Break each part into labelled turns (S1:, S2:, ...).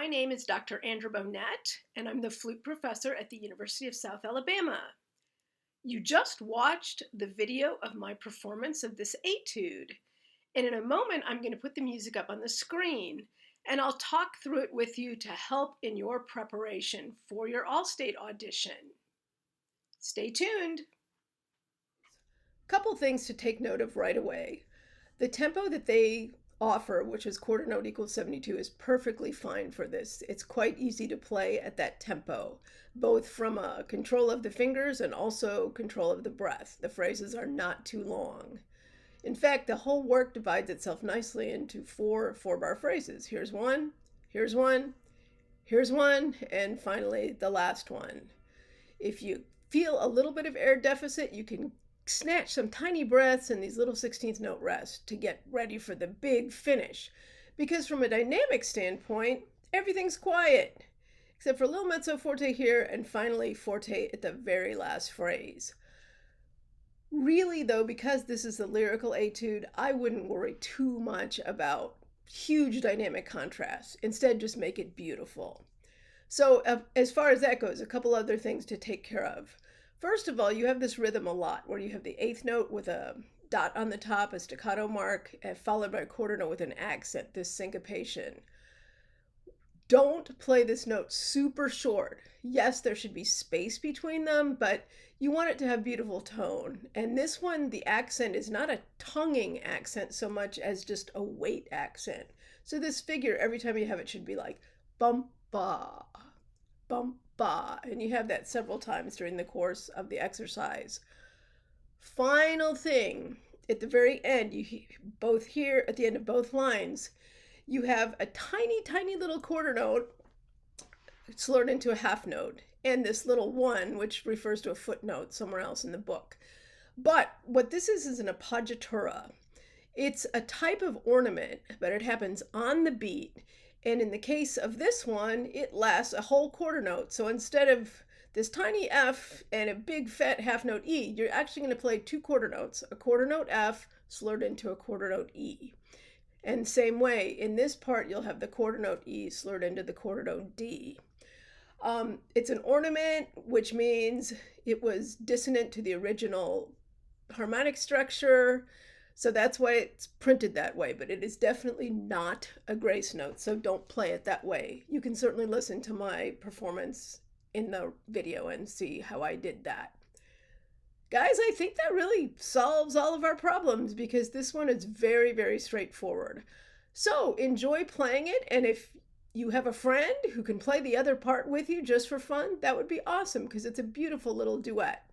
S1: My name is Dr. Andra Bohnet, and I'm the flute professor at the University of South Alabama. You just watched the video of my performance of this etude, and in a moment I'm going to put the music up on the screen, and I'll talk through it with you to help in your preparation for your All-State audition. Stay tuned. Couple things to take note of right away. The tempo that they offer, which is quarter note equals 72, is perfectly fine for this. It's quite easy to play at that tempo, both from a control of the fingers and also control of the breath. The phrases are not too long. In fact, the whole work divides itself nicely into four-bar phrases. Here's one, here's one, here's one, and finally the last one. If you feel a little bit of air deficit, you can snatch some tiny breaths and these little 16th note rests to get ready for the big finish. Because from a dynamic standpoint, everything's quiet, except for a little mezzo forte here and finally forte at the very last phrase. Really though, because this is a lyrical etude, I wouldn't worry too much about huge dynamic contrast. Instead, just make it beautiful. So as far as that goes, a couple other things to take care of. First of all, you have this rhythm a lot where you have the eighth note with a dot on the top, a staccato mark, followed by a quarter note with an accent, this syncopation. Don't play this note super short. Yes, there should be space between them, but you want it to have beautiful tone. And this one, the accent is not a tonguing accent so much as just a weight accent. So this figure, every time you have it, should be like bum ba, bum ba, and you have that several times during the course of the exercise. Final thing, at the very end, you both here at the end of both lines, you have a tiny little quarter note slurred into a half note, and this little one, which refers to a footnote somewhere else in the book. But what this is an appoggiatura. It's a type of ornament, but it happens on the beat. And in the case of this one, it lasts a whole quarter note. So instead of this tiny F and a big fat half note E, you're actually going to play two quarter notes, a quarter note F slurred into a quarter note E. And same way, in this part, you'll have the quarter note E slurred into the quarter note D. It's an ornament, which means it was dissonant to the original harmonic structure. So that's why it's printed that way, but it is definitely not a grace note, so don't play it that way. You can certainly listen to my performance in the video and see how I did that. Guys, I think that really solves all of our problems because this one is very straightforward. So enjoy playing it, and if you have a friend who can play the other part with you just for fun, that would be awesome because it's a beautiful little duet.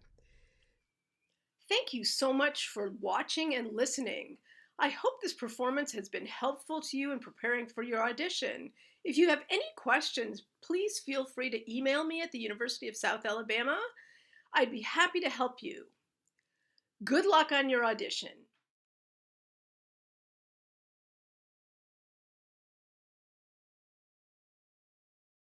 S1: Thank you so much for watching and listening. I hope this performance has been helpful to you in preparing for your audition. If you have any questions, please feel free to email me at the University of South Alabama. I'd be happy to help you. Good luck on your audition.